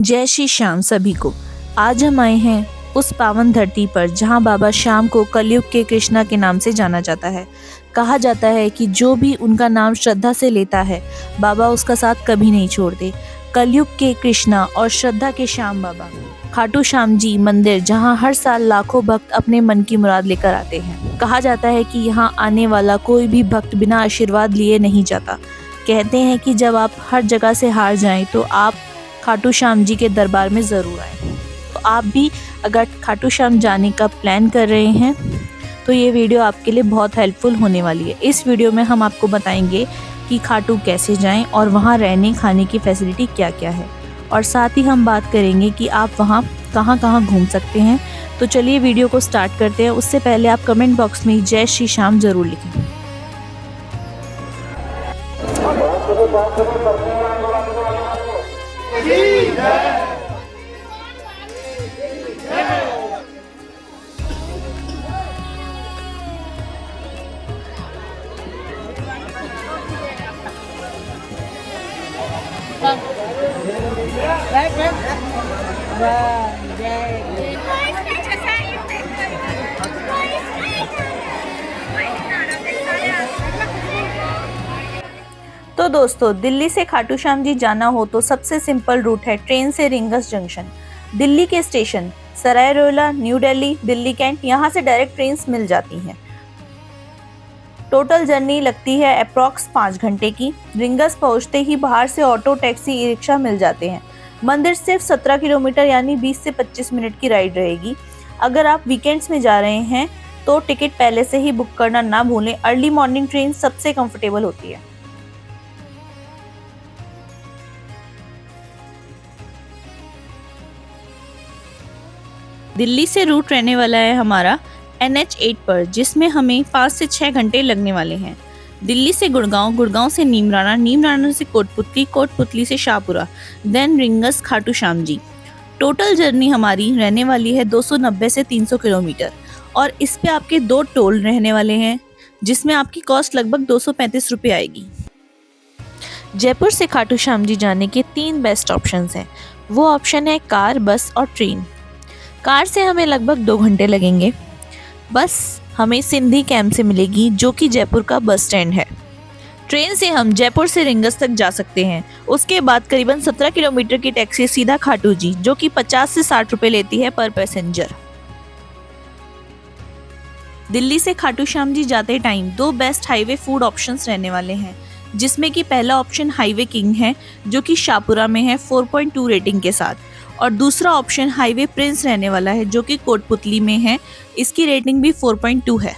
जय श्री श्याम सभी को। आज हम आए हैं उस पावन धरती पर जहां बाबा श्याम को कलयुग के कृष्णा के नाम से जाना जाता है। कहा जाता है कि जो भी उनका नाम श्रद्धा से लेता है बाबा उसका साथ कभी नहीं छोड़ते। कलयुग के कृष्णा और श्रद्धा के श्याम बाबा खाटू श्याम जी मंदिर, जहां हर साल लाखों भक्त अपने मन की मुराद लेकर आते हैं। कहा जाता है कि यहां आने वाला कोई भी भक्त बिना आशीर्वाद लिए नहीं जाता। कहते हैं कि जब आप हर जगह से हार जाएं तो आप खाटू श्याम जी के दरबार में ज़रूर आएँ। तो आप भी अगर खाटू श्याम जाने का प्लान कर रहे हैं तो ये वीडियो आपके लिए बहुत हेल्पफुल होने वाली है। इस वीडियो में हम आपको बताएंगे कि खाटू कैसे जाएं और वहाँ रहने खाने की फैसिलिटी क्या क्या है, और साथ ही हम बात करेंगे कि आप वहाँ कहाँ कहाँ घूम सकते हैं। तो चलिए वीडियो को स्टार्ट करते हैं। उससे पहले आप कमेंट बॉक्स में जय श्री श्याम ज़रूर लिखें। तो दोस्तों, दिल्ली से खाटू श्याम जी जाना हो तो सबसे सिंपल रूट है ट्रेन से रिंगस जंक्शन। दिल्ली के स्टेशन सराय रोहिला, न्यू दिल्ली, दिल्ली कैंट, यहाँ से डायरेक्ट ट्रेन्स मिल जाती हैं। टोटल जर्नी लगती है अप्रॉक्स 5 घंटे की। रिंगस पहुँचते ही बाहर से ऑटो, टैक्सी, ई रिक्शा मिल जाते हैं। मंदिर सिर्फ 17 किलोमीटर यानी 20 से 25 मिनट की राइड रहेगी। अगर आप वीकेंड्स में जा रहे हैं तो टिकट पहले से ही बुक करना ना भूलें। अर्ली मॉर्निंग ट्रेन सबसे कंफर्टेबल होती है। दिल्ली से रूट रहने वाला है हमारा NH8 पर, जिसमें हमें 5 से 6 घंटे लगने वाले हैं। दिल्ली से गुड़गांव, गुड़गांव से नीमराना, नीमराना से कोटपुतली, कोटपुतली से Shahpura, then rings, Khatu Shyam ji. Total journey हमारी रहने वाली है 290 से 300 किलोमीटर, और इस पे आपके 2 टोल रहने वाले हैं, जिसमें आपकी कॉस्ट लगभग 235 रुपये आएगी। जयपुर से खाटू श्याम जी जाने के 3 बेस्ट ऑप्शंस हैं। वो ऑप्शन है कार, बस और ट्रेन। कार से हमें लगभग 2 घंटे लगेंगे। बस हमें सिंधी कैंप से मिलेगी, जो कि जयपुर का बस स्टैंड है। ट्रेन से हम जयपुर से रिंगस तक जा सकते हैं। उसके बाद करीबन 17 किलोमीटर की टैक्सी सीधा खाटू जी, जो कि 50 से 60 रुपये लेती है पर पैसेंजर। दिल्ली से खाटू श्याम जी जाते time 2 best highway food options रहने वाले हैं, जिसमें कि पहला ऑप्शन हाईवे किंग है, जो कि शाहपुरा में है 4.2 रेटिंग के साथ, और दूसरा ऑप्शन हाईवे प्रिंस रहने वाला है, जो कि कोटपुतली में है। इसकी रेटिंग भी 4.2 है।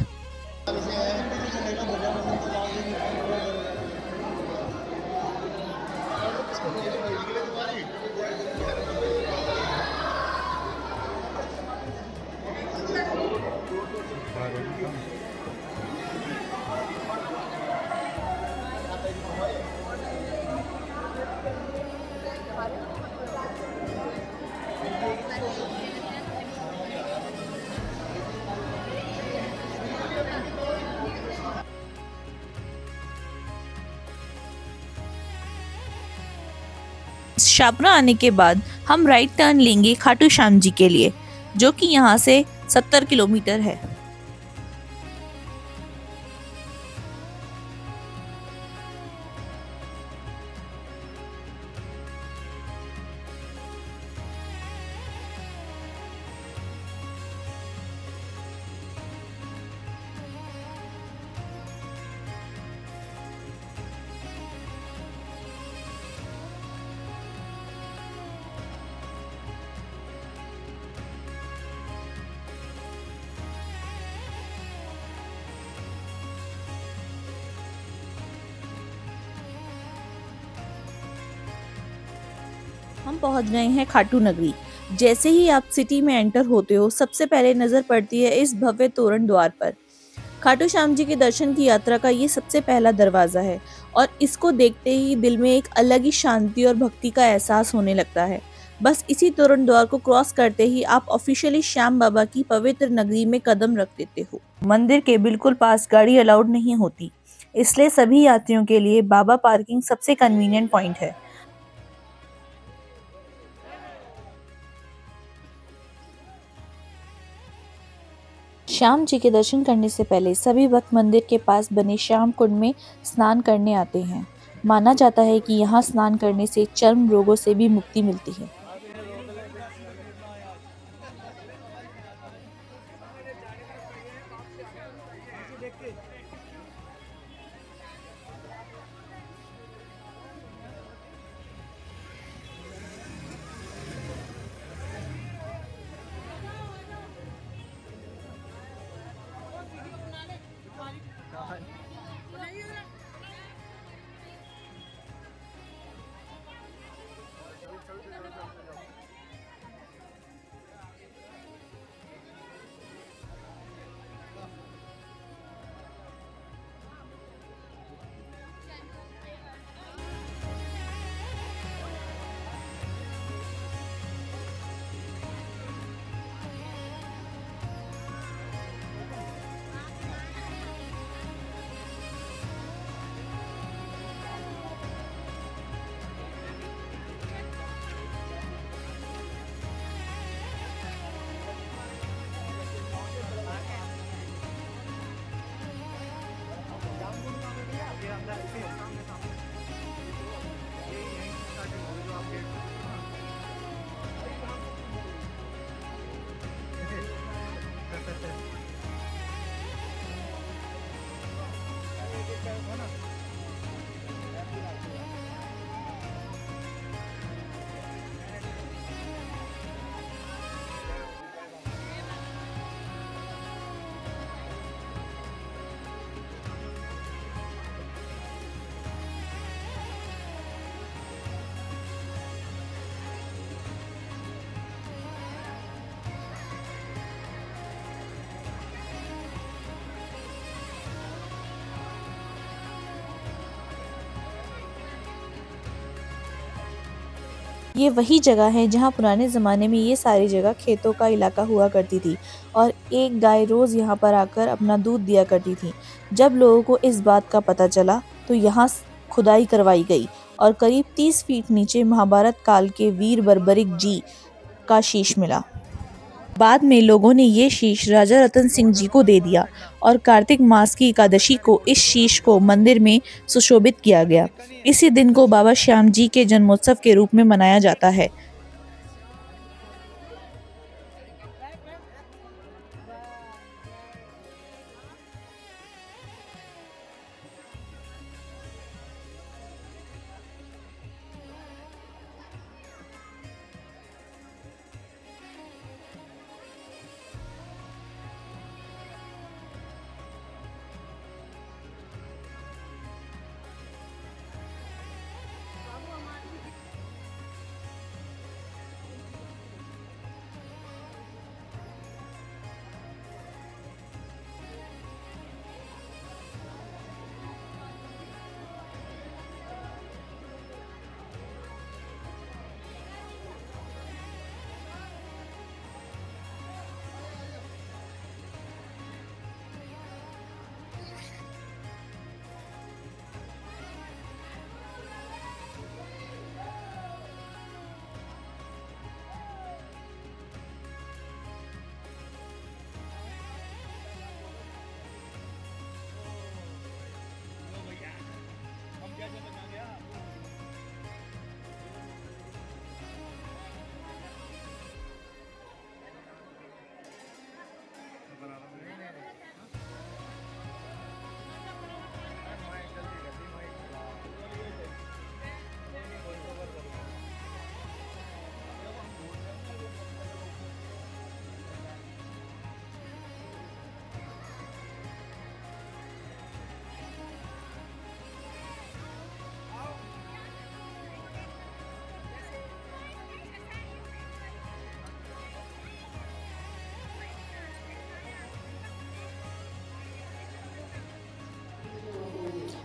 शाहपुरा आने के बाद हम राइट टर्न लेंगे खाटू श्याम जी के लिए, जो कि यहाँ से 70 किलोमीटर है। हम पहुंच गए हैं खाटू नगरी। जैसे ही आप सिटी में एंटर होते हो, सबसे पहले नजर पड़ती है इस भव्य तोरण द्वार पर। खाटू श्याम जी के दर्शन की यात्रा का ये सबसे पहला दरवाजा है, और इसको देखते ही दिल में एक अलग ही शांति और भक्ति का एहसास होने लगता है। बस इसी तोरण द्वार को क्रॉस करते ही आप ऑफिशियली श्याम बाबा की पवित्र नगरी में कदम रख देते हो। मंदिर के बिल्कुल पास गाड़ी अलाउड नहीं होती, इसलिए सभी यात्रियों के लिए बाबा पार्किंग सबसे कन्वीनियंट पॉइंट है। श्याम जी के दर्शन करने से पहले सभी भक्त मंदिर के पास बने श्याम कुंड में स्नान करने आते हैं। माना जाता है कि यहाँ स्नान करने से चर्म रोगों से भी मुक्ति मिलती है। ये वही जगह है जहाँ पुराने ज़माने में ये सारी जगह खेतों का इलाका हुआ करती थी और एक गाय रोज़ यहाँ पर आकर अपना दूध दिया करती थी। जब लोगों को इस बात का पता चला तो यहाँ खुदाई करवाई गई और करीब 30 फीट नीचे महाभारत काल के वीर बर्बरिक जी का शीश मिला। बाद में लोगों ने ये शीश राजा रतन सिंह जी को दे दिया और कार्तिक मास की एकादशी को इस शीश को मंदिर में सुशोभित किया गया। इसी दिन को बाबा श्याम जी के जन्मोत्सव के रूप में मनाया जाता है।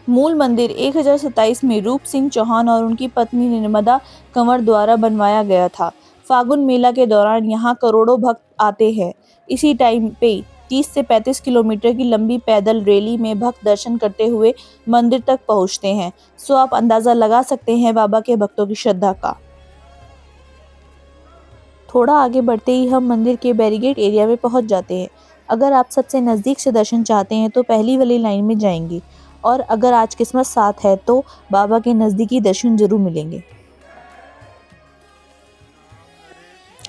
मूल मंदिर 1027 में रूप सिंह चौहान और उनकी पत्नी निर्मदा कंवर द्वारा बनवाया गया था। फागुन मेला के दौरान यहाँ करोड़ों भक्त आते हैं। इसी टाइम पे 30 से 35 किलोमीटर की लंबी पैदल रैली में भक्त दर्शन करते हुए मंदिर तक पहुँचते हैं। सो आप अंदाजा लगा सकते हैं बाबा के भक्तों की श्रद्धा का। थोड़ा आगे बढ़ते ही हम मंदिर के बैरिकेड एरिया में पहुंच जाते हैं। अगर आप सबसे नज़दीक से दर्शन चाहते हैं तो पहली वाली लाइन में जाएंगे, और अगर आज किस्मत साथ है तो बाबा के नज़दीकी दर्शन जरूर मिलेंगे।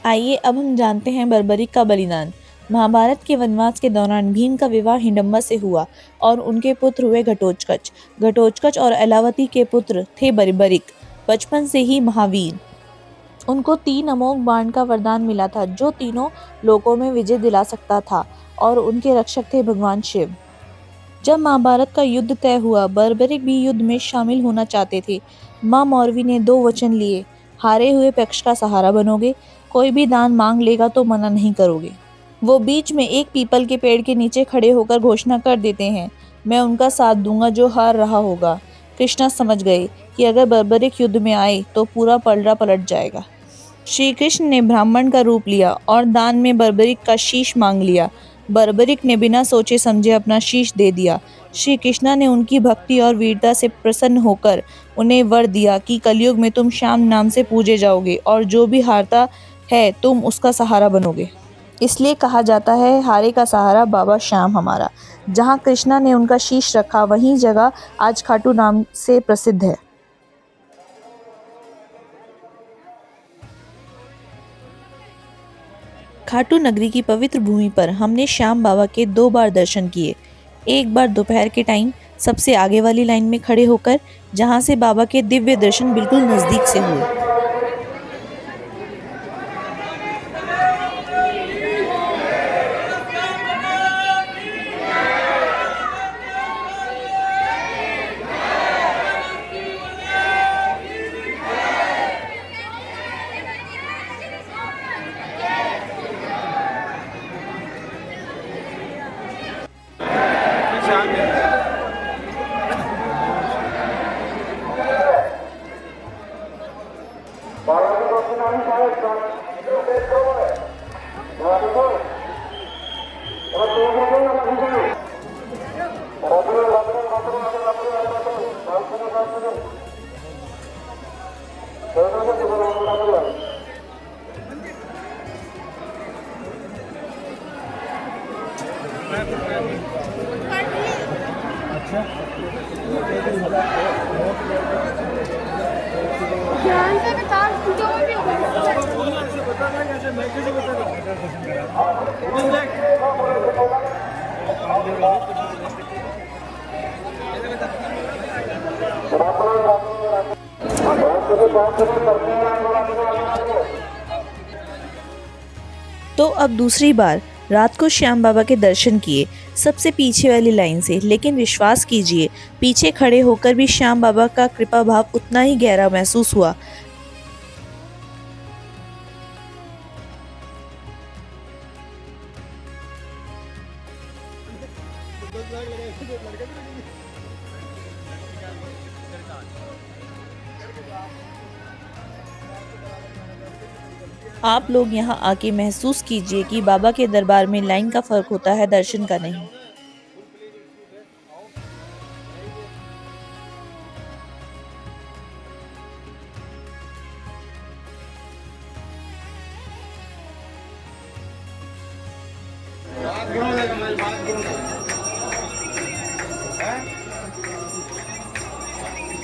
आइए अब हम जानते हैं बर्बरिक का बलिदान। महाभारत के वनवास के दौरान भीम का विवाह हिडम्बा से हुआ और उनके पुत्र हुए घटोत्कच। घटोत्कच और एलावती के पुत्र थे बर्बरिक, बचपन से ही महावीर। उनको 3 अमोघ बाण का वरदान मिला था जो तीनों लोकों में विजय दिला सकता था, और उनके रक्षक थे भगवान शिव। जब महाभारत का युद्ध तय हुआ, बर्बरिक भी युद्ध में शामिल होना चाहते थे। माँ मौरवी ने 2 वचन लिए, हारे हुए पक्ष का सहारा बनोगे, कोई भी दान मांग लेगा तो मना नहीं करोगे। वो बीच में एक पीपल के पेड़ के नीचे खड़े होकर घोषणा कर देते हैं, मैं उनका साथ दूंगा जो हार रहा होगा। कृष्णा समझ गए कि अगर बर्बरिक युद्ध में आए तो पूरा पलड़ा पलट जाएगा। श्री कृष्ण ने ब्राह्मण का रूप लिया और दान में बर्बरिक का शीश मांग लिया। बर्बरिक ने बिना सोचे समझे अपना शीश दे दिया। श्री कृष्णा ने उनकी भक्ति और वीरता से प्रसन्न होकर उन्हें वर दिया कि कलयुग में तुम श्याम नाम से पूजे जाओगे और जो भी हारता है तुम उसका सहारा बनोगे। इसलिए कहा जाता है, हारे का सहारा बाबा श्याम हमारा। जहाँ कृष्णा ने उनका शीश रखा वहीं जगह आज खाटू नाम से प्रसिद्ध है। खाटू नगरी की पवित्र भूमि पर हमने श्याम बाबा के 2 बार दर्शन किए। एक बार दोपहर के टाइम सबसे आगे वाली लाइन में खड़े होकर, जहां से बाबा के दिव्य दर्शन बिल्कुल नजदीक से हुए। तो अब दूसरी बार रात को श्याम बाबा के दर्शन किए, सबसे पीछे वाली लाइन से। लेकिन विश्वास कीजिए, पीछे खड़े होकर भी श्याम बाबा का कृपा भाव उतना ही गहरा महसूस हुआ। आप लोग यहाँ आके महसूस कीजिए कि बाबा के दरबार में लाइन का फर्क होता है, दर्शन का नहीं।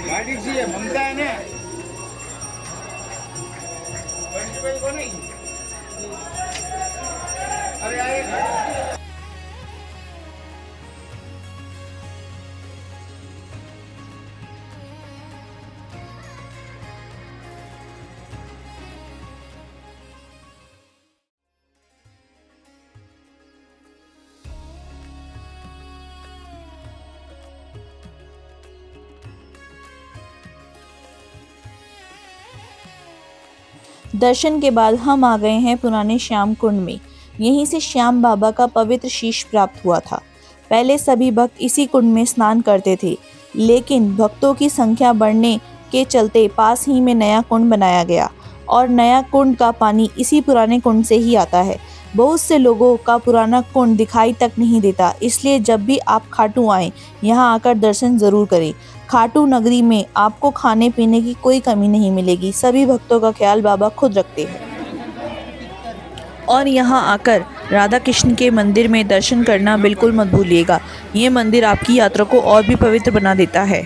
गाड़ी चाहिए ममता है ना अरे आए दर्शन के बाद हम आ गए हैं पुराने श्याम कुंड में। यहीं से श्याम बाबा का पवित्र शीश प्राप्त हुआ था। पहले सभी भक्त इसी कुंड में स्नान करते थे, लेकिन भक्तों की संख्या बढ़ने के चलते पास ही में नया कुंड बनाया गया, और नया कुंड का पानी इसी पुराने कुंड से ही आता है। बहुत से लोगों का पुराना कुंड दिखाई तक नहीं देता, इसलिए जब भी आप खाटू आएं, यहाँ आकर दर्शन जरूर करें। खाटू नगरी में आपको खाने पीने की कोई कमी नहीं मिलेगी। सभी भक्तों का ख्याल बाबा खुद रखते हैं और यहाँ आकर राधा कृष्ण के मंदिर में दर्शन करना बिल्कुल मत भूलिएगा। ये मंदिर आपकी यात्रा को और भी पवित्र बना देता है।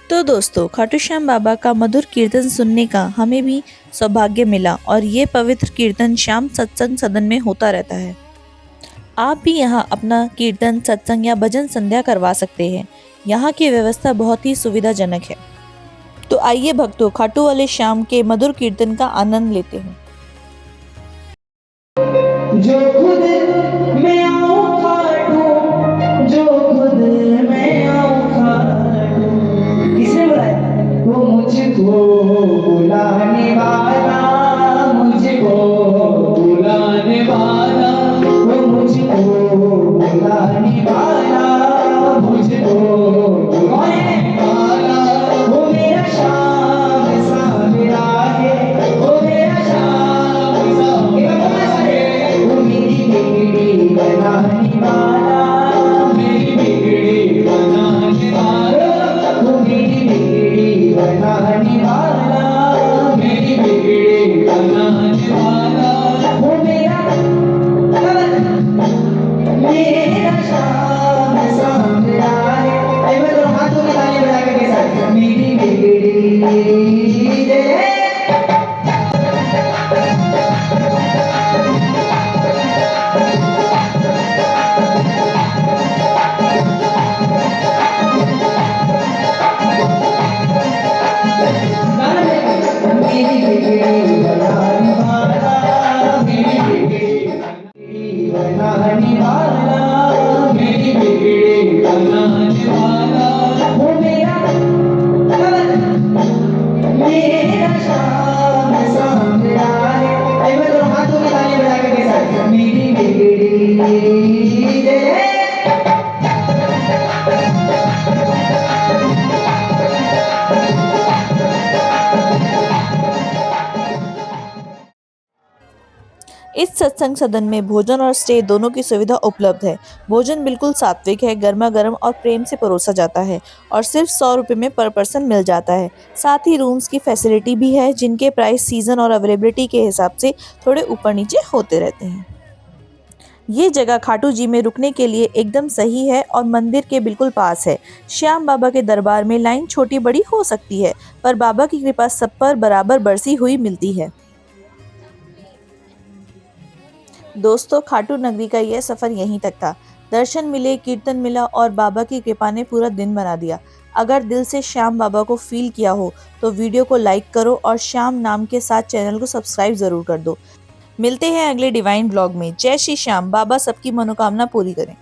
तो दोस्तों, खाटू श्याम बाबा का मधुर कीर्तन सुनने का हमें भी सौभाग्य मिला और ये पवित्र कीर्तन शाम सत्संग सदन में होता रहता है। आप भी यहाँ अपना कीर्तन, सत्संग या भजन संध्या करवा सकते हैं। यहाँ की व्यवस्था बहुत ही सुविधाजनक है। तो आइए भक्तों, खाटू वाले श्याम के मधुर कीर्तन का आनंद लेते हैं। जो खुद मैं आऊं खाटू, जो खुद मैं आऊं खाटू, किसने बुलाया? वो मुझको बुलाने वाला, मुझको बुलाने वाला, वो मुझको बुलाने वाला, मुझको बुलाने वाला, वो मेरा श्याम सावरा है, वो मेरा श्याम सावरा है, वो मेरी बिगड़ी बनाने वाला, मेरी बिगड़ी बनाने वाला, वो मेरी बिगड़ी बनाने वाला, मेरी बिगड़ी बनाने वाला, वो मेरा श्याम सावरा है। अरे मैं दोनों हाथों की ताली बजा के साथ मेरी बिगड़ी जय मेरी बिगड़ी बनाने वाला, मेरी बिगड़ी बनाने वाला, मेरी बिगड़ी बनाने वाला, वो मेरा श्याम सावरा है। अरे मैं दोनों हाथों की ताली बजा के साथ मेरी बिगड़ी जय इस सत्संग सदन में भोजन और स्टे दोनों की सुविधा उपलब्ध है। भोजन बिल्कुल सात्विक है, गर्मा गर्म और प्रेम से परोसा जाता है और सिर्फ 100 रुपये में पर पर्सन मिल जाता है। साथ ही रूम्स की फैसिलिटी भी है, जिनके प्राइस सीजन और अवेलेबिलिटी के हिसाब से थोड़े ऊपर नीचे होते रहते हैं। ये जगह खाटू जी में रुकने के लिए एकदम सही है और मंदिर के बिल्कुल पास है। श्याम बाबा के दरबार में लाइन छोटी बड़ी हो सकती है, पर बाबा की कृपा सब पर बराबर बरसी हुई मिलती है। दोस्तों, खाटू नगरी का यह सफ़र यहीं तक था। दर्शन मिले, कीर्तन मिला और बाबा की कृपा ने पूरा दिन बना दिया। अगर दिल से श्याम बाबा को फील किया हो तो वीडियो को लाइक करो और श्याम नाम के साथ चैनल को सब्सक्राइब ज़रूर कर दो। मिलते हैं अगले डिवाइन ब्लॉग में। जय श्री श्याम। बाबा सबकी मनोकामना पूरी करें।